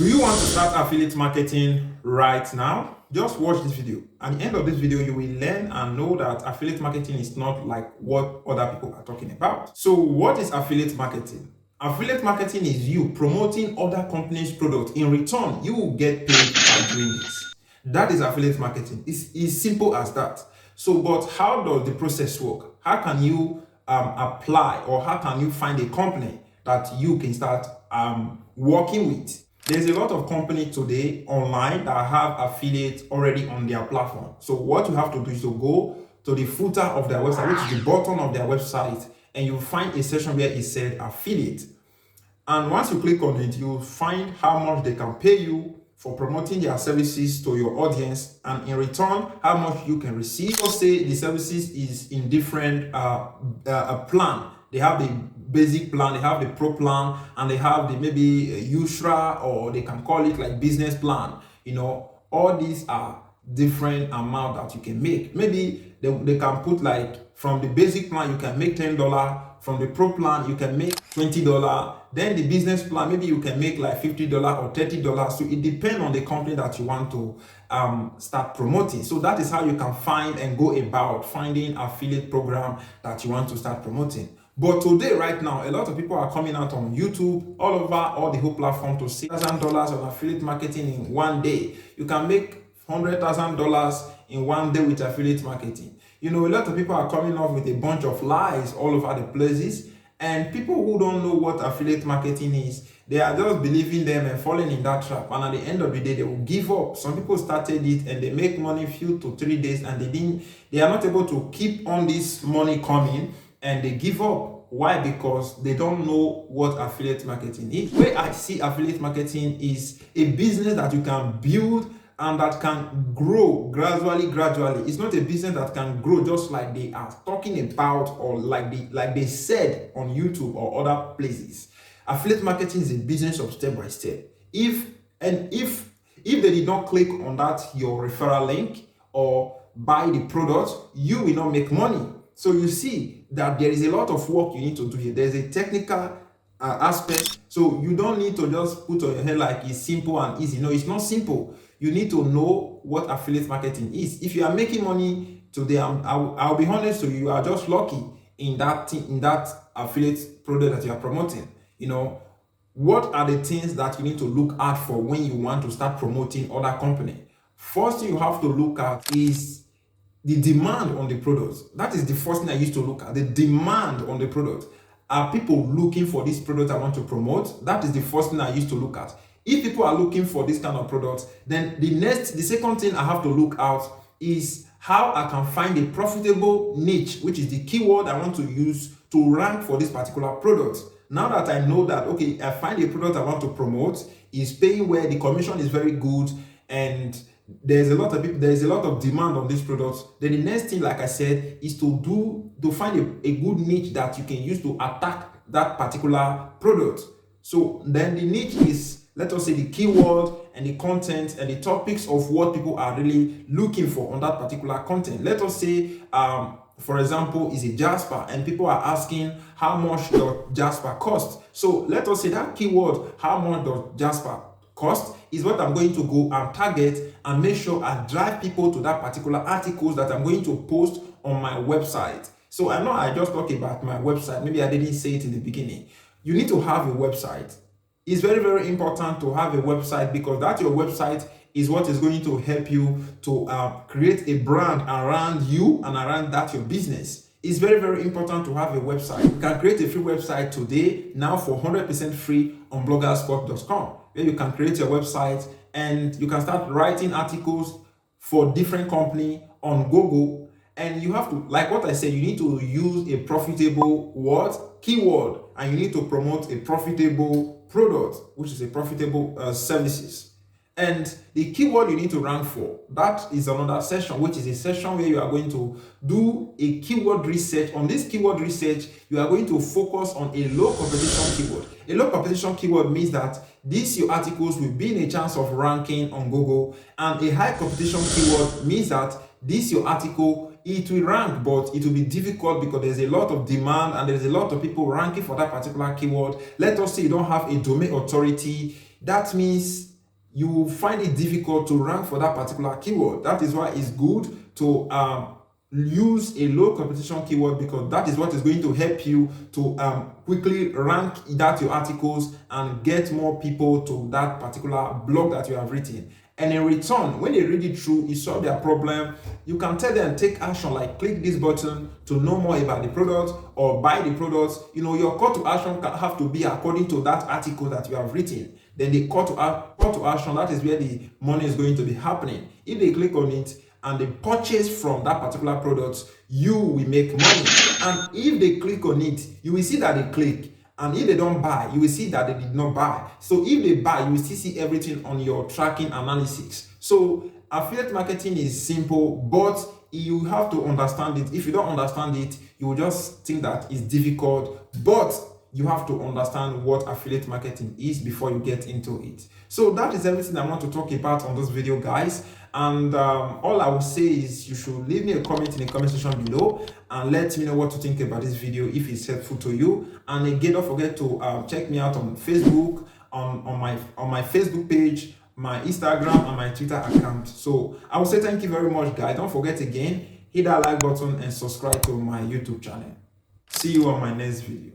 Do you want to start affiliate marketing right now? Just watch this video. At the end of this video, you will learn and know that affiliate marketing is not like what other people are talking about. So what is affiliate marketing? Affiliate marketing is you promoting other companies' products. In return, you will get paid by doing this. That is affiliate marketing. It's simple as that. So, but how does the process work? How can you apply, or how can you find a company that you can start working with? There's a lot of companies today online that have affiliates already on their platform. So what you have to do is to go to the footer of their website, which is the bottom of their website, and you find a section where it said affiliate. And once you click on it, you'll find how much they can pay you for promoting their services to your audience, and in return, how much you can receive. So say the services is in different plan. They have the basic plan, they have the pro plan, and they have the maybe Usra, or they can call it like business plan. You know, all these are different amount that you can make. Maybe they can put like from the basic plan you can make $10, from the pro plan you can make $20, then the business plan maybe you can make like $50 or $30. So it depends on the company that you want to start promoting. So that is how you can find and go about finding affiliate program that you want to start promoting. But today, right now, a lot of people are coming out on YouTube, all over, all the whole platform, to $6,000 on affiliate marketing in one day. You can make $100,000 in one day with affiliate marketing. You know, a lot of people are coming up with a bunch of lies all over the places, and people who don't know what affiliate marketing is, they are just believing them and falling in that trap. And at the end of the day, they will give up. Some people started it and they make money few to 3 days, and they are not able to keep on this money coming, and they give up. Why? Because they don't know what affiliate marketing is. The way I see affiliate marketing is a business that you can build and that can grow gradually. It's not a business that can grow just like they are talking about, or like they said on YouTube or other places. Affiliate marketing is a business of step by step. If they did not click on that your referral link or buy the product, you will not make money. So you see that there is a lot of work you need to do here. There's a technical aspect. So you don't need to just put on your head like it's simple and easy. No, it's not simple. You need to know what affiliate marketing is. If you are making money today, I'll be honest to you, you are just lucky in that affiliate product that you are promoting. You know, what are the things that you need to look out for when you want to start promoting other company? First thing you have to look at is the demand on the products. That is the first thing I used to look at, the demand on the product. Are people looking for this product I want to promote? That is the first thing I used to look at. If people are looking for this kind of products, then the second thing I have to look out is how I can find a profitable niche, which is the keyword I want to use to rank for this particular product. Now that I know that, okay, I find a product I want to promote, is paying where the commission is very good, and there's a lot of demand on these products, then the next thing, like I said, is to find a good niche that you can use to attack that particular product. So then the niche is, let us say, the keyword and the content and the topics of what people are really looking for on that particular content. Let us say, for example, is a Jasper, and people are asking how much does Jasper cost. So let us say that keyword, how much does Jasper cost, is what I'm going to go and target and make sure I drive people to that particular articles that I'm going to post on my website. So I know I just talked about my website. Maybe I didn't say it in the beginning. You need to have a website. It's very, very important to have a website, because that your website is what is going to help you to create a brand around you and around that your business. It's very, very important to have a website. You can create a free website today, now for 100% free on bloggerspot.com, where you can create your website and you can start writing articles for different companies on Google. And you have to, like what I said, you need to use a profitable keyword, and you need to promote a profitable product, which is a profitable services. And the keyword you need to rank for, that is another session, which is a session where you are going to do a keyword research. On this keyword research, you are going to focus on a low competition keyword. A low competition keyword means that these your articles will be in a chance of ranking on Google, and a high competition keyword means that this your article, it will rank, but it will be difficult because there's a lot of demand and there's a lot of people ranking for that particular keyword. Let us say you don't have a domain authority. That means you will find it difficult to rank for that particular keyword. That is why it's good to use a low competition keyword, because that is what is going to help you to quickly rank that your articles and get more people to that particular blog that you have written. And in return, when they read it through, you solve their problem, you can tell them take action, like click this button to know more about the product or buy the products. You know, your call to action can have to be according to that article that you have written. Then the call to action, that is where the money is going to be happening. If they click on it and they purchase from that particular product, you will make money. And if they click on it, you will see that they click. And if they don't buy, you will see that they did not buy. So if they buy, you will still see everything on your tracking analysis. So affiliate marketing is simple, but you have to understand it. If you don't understand it, you will just think that it's difficult. But you have to understand what affiliate marketing is before you get into it. So that is everything I want to talk about on this video, guys. And all I will say is you should leave me a comment in the comment section below and let me know what to think about this video, if it's helpful to you. And again, don't forget to check me out on Facebook, on my Facebook page, my Instagram, and my Twitter account. So I will say thank you very much, guys. Don't forget again, hit that like button and subscribe to my YouTube channel. See you on my next video.